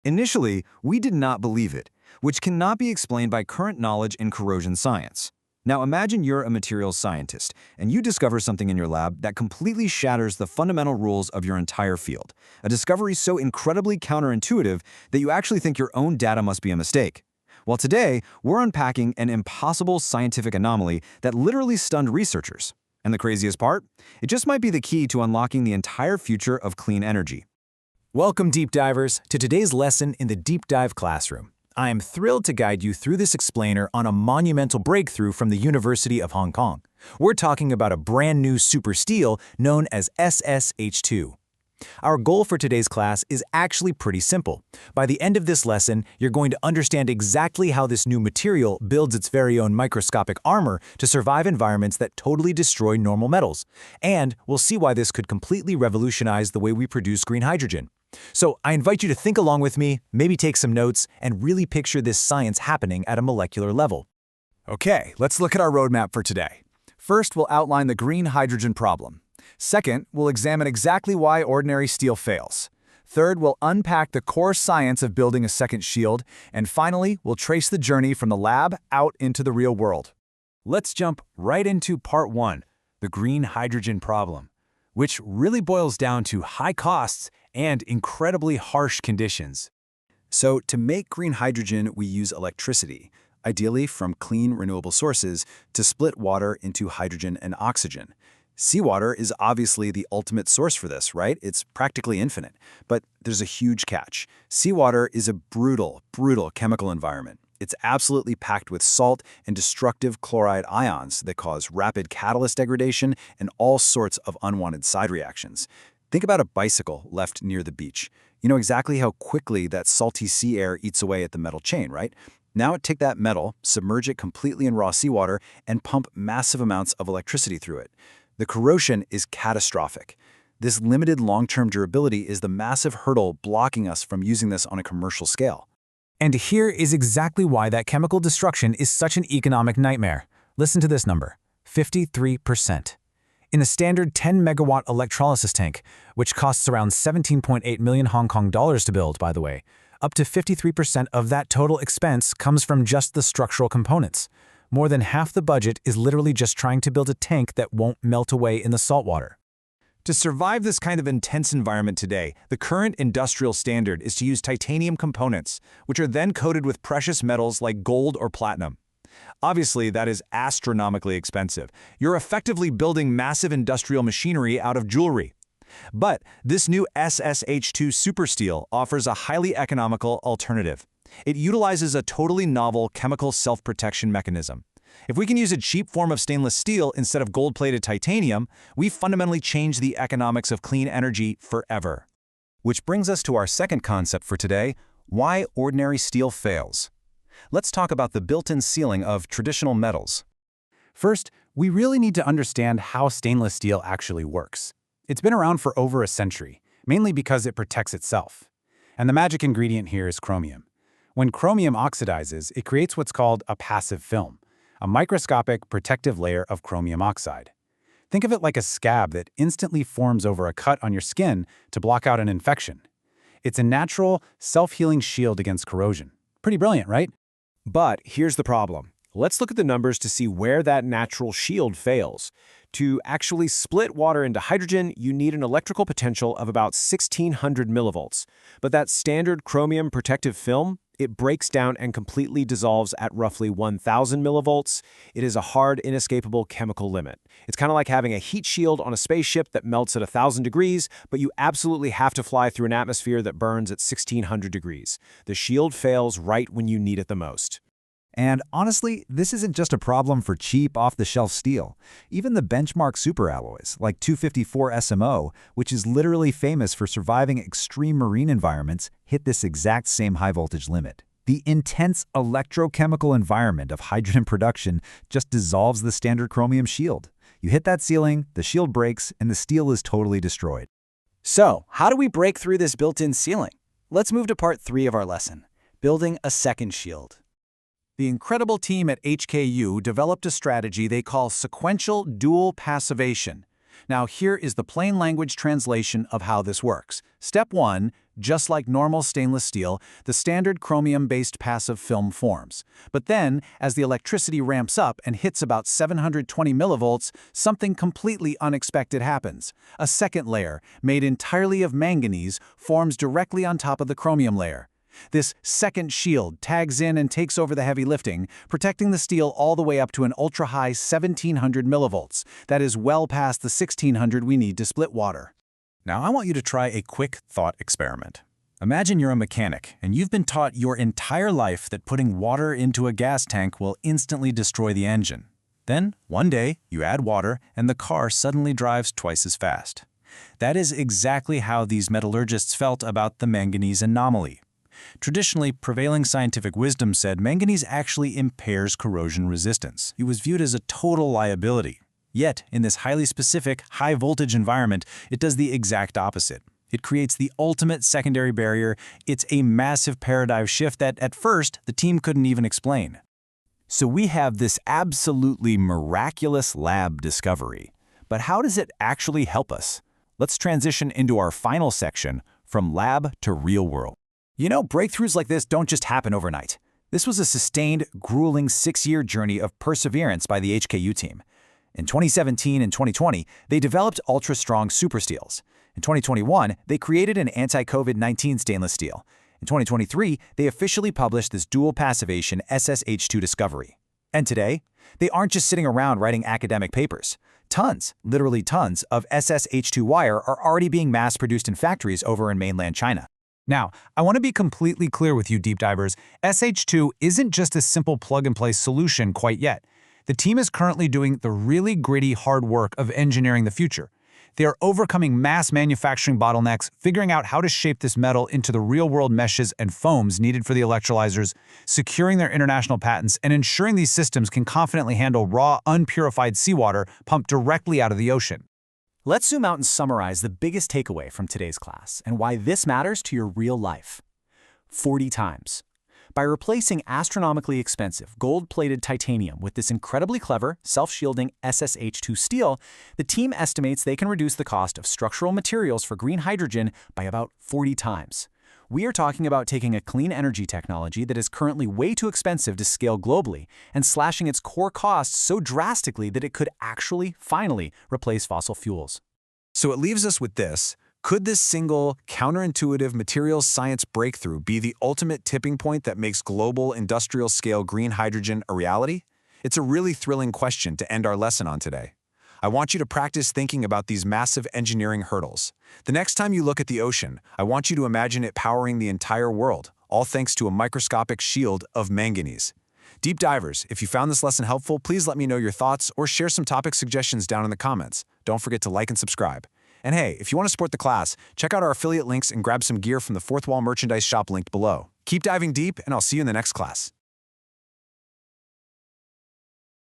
Initially, we did not believe it, which cannot be explained by current knowledge in corrosion science. Now imagine you're a materials scientist, and you discover something in your lab that completely shatters the fundamental rules of your entire field, a discovery so incredibly counterintuitive that you actually think your own data must be a mistake. Well, today, we're unpacking an impossible scientific anomaly that literally stunned researchers. And the craziest part? It just might be the key to unlocking the entire future of clean energy. Welcome, deep divers, to today's lesson in the Deep Dive Classroom. I am thrilled to guide you through this explainer on a monumental breakthrough from the University of Hong Kong. We're talking about a brand new super steel known as SSH2. Our goal for today's class is actually pretty simple. By the end of this lesson, you're going to understand exactly how this new material builds its very own microscopic armor to survive environments that totally destroy normal metals. And we'll see why this could completely revolutionize the way we produce green hydrogen. So I invite you to think along with me, maybe take some notes, and really picture this science happening at a molecular level. Okay, let's look at our roadmap for today. First, we'll outline the green hydrogen problem. Second, we'll examine exactly why ordinary steel fails. Third, we'll unpack the core science of building a second shield. And finally, we'll trace the journey from the lab out into the real world. Let's jump right into part 1, the green hydrogen problem, which really boils down to high costs and incredibly harsh conditions. So, to make green hydrogen, we use electricity, ideally from clean, renewable sources, to split water into hydrogen and oxygen. Seawater is obviously the ultimate source for this, right? It's practically infinite. But there's a huge catch. Seawater is a brutal chemical environment. It's absolutely packed with salt and destructive chloride ions that cause rapid catalyst degradation and all sorts of unwanted side reactions. Think about a bicycle left near the beach. You know exactly how quickly that salty sea air eats away at the metal chain, right? Now take that metal, submerge it completely in raw seawater, and pump massive amounts of electricity through it. The corrosion is catastrophic. This limited long-term durability is the massive hurdle blocking us from using this on a commercial scale. And here is exactly why that chemical destruction is such an economic nightmare. Listen to this number, 53%. In a standard 10-megawatt electrolysis tank, which costs around 17.8 million Hong Kong dollars to build, by the way, up to 53% of that total expense comes from just the structural components. More than half the budget is literally just trying to build a tank that won't melt away in the salt water. To survive this kind of intense environment today, the current industrial standard is to use titanium components, which are then coated with precious metals like gold or platinum. Obviously, that is astronomically expensive. You're effectively building massive industrial machinery out of jewelry. But this new SSH2 super steel offers a highly economical alternative. It utilizes a totally novel chemical self-protection mechanism. If we can use a cheap form of stainless steel instead of gold-plated titanium, we fundamentally change the economics of clean energy forever. Which brings us to our second concept for today, why ordinary steel fails. Let's talk about the built-in ceiling of traditional metals. First, we really need to understand how stainless steel actually works. It's been around for over a century, mainly because it protects itself. And the magic ingredient here is chromium. When chromium oxidizes, it creates what's called a passive film, a microscopic protective layer of chromium oxide. Think of it like a scab that instantly forms over a cut on your skin to block out an infection. It's a natural, self-healing shield against corrosion. Pretty brilliant, right? But here's the problem. Let's look at the numbers to see where that natural shield fails. To actually split water into hydrogen, you need an electrical potential of about 1600 millivolts. But that standard chromium protective film, it breaks down and completely dissolves at roughly 1000 millivolts. It is a hard, inescapable chemical limit. It's kind of like having a heat shield on a spaceship that melts at 1000 degrees, but you absolutely have to fly through an atmosphere that burns at 1600 degrees. The shield fails right when you need it the most. And honestly, this isn't just a problem for cheap, off-the-shelf steel. Even the benchmark superalloys, like 254 SMO, which is literally famous for surviving extreme marine environments, hit this exact same high-voltage limit. The intense electrochemical environment of hydrogen production just dissolves the standard chromium shield. You hit that ceiling, the shield breaks, and the steel is totally destroyed. So, how do we break through this built-in ceiling? Let's move to part 3 of our lesson, building a second shield. The incredible team at HKU developed a strategy they call sequential dual passivation. Now, here is the plain language translation of how this works. Step 1, just like normal stainless steel, the standard chromium-based passive film forms. But then, as the electricity ramps up and hits about 720 millivolts, something completely unexpected happens. A second layer, made entirely of manganese, forms directly on top of the chromium layer. This second shield tags in and takes over the heavy lifting, protecting the steel all the way up to an ultra-high 1700 millivolts. That is well past the 1600 we need to split water. Now I want you to try a quick thought experiment. Imagine you're a mechanic, and you've been taught your entire life that putting water into a gas tank will instantly destroy the engine. Then, one day, you add water, and the car suddenly drives twice as fast. That is exactly how these metallurgists felt about the manganese anomaly. Traditionally, prevailing scientific wisdom said manganese actually impairs corrosion resistance. It was viewed as a total liability. Yet, in this highly specific, high-voltage environment, it does the exact opposite. It creates the ultimate secondary barrier. It's a massive paradigm shift that, at first, the team couldn't even explain. So we have this absolutely miraculous lab discovery. But how does it actually help us? Let's transition into our final section, from lab to real world. You know, breakthroughs like this don't just happen overnight. This was a sustained, grueling 6-year journey of perseverance by the HKU team. In 2017 and 2020, they developed ultra-strong supersteels. In 2021, they created an anti-COVID-19 stainless steel. In 2023, they officially published this dual passivation SSH2 discovery. And today, they aren't just sitting around writing academic papers. Tons, literally tons, of SSH2 wire are already being mass-produced in factories over in mainland China. Now, I want to be completely clear with you, deep divers. SH2 isn't just a simple plug-and-play solution quite yet. The team is currently doing the really gritty hard work of engineering the future. They are overcoming mass manufacturing bottlenecks, figuring out how to shape this metal into the real-world meshes and foams needed for the electrolyzers, securing their international patents, and ensuring these systems can confidently handle raw, unpurified seawater pumped directly out of the ocean. Let's zoom out and summarize the biggest takeaway from today's class and why this matters to your real life. 40 times. By replacing astronomically expensive gold-plated titanium with this incredibly clever, self-shielding SSH2 steel, the team estimates they can reduce the cost of structural materials for green hydrogen by about 40 times. We are talking about taking a clean energy technology that is currently way too expensive to scale globally and slashing its core costs so drastically that it could actually, finally, replace fossil fuels. So it leaves us with this. Could this single, counterintuitive materials science breakthrough be the ultimate tipping point that makes global industrial-scale green hydrogen a reality? It's a really thrilling question to end our lesson on today. I want you to practice thinking about these massive engineering hurdles. The next time you look at the ocean, I want you to imagine it powering the entire world, all thanks to a microscopic shield of manganese. Deep divers, if you found this lesson helpful, please let me know your thoughts or share some topic suggestions down in the comments. Don't forget to like and subscribe. And hey, if you want to support the class, check out our affiliate links and grab some gear from the Fourth Wall merchandise shop linked below. Keep diving deep, and I'll see you in the next class.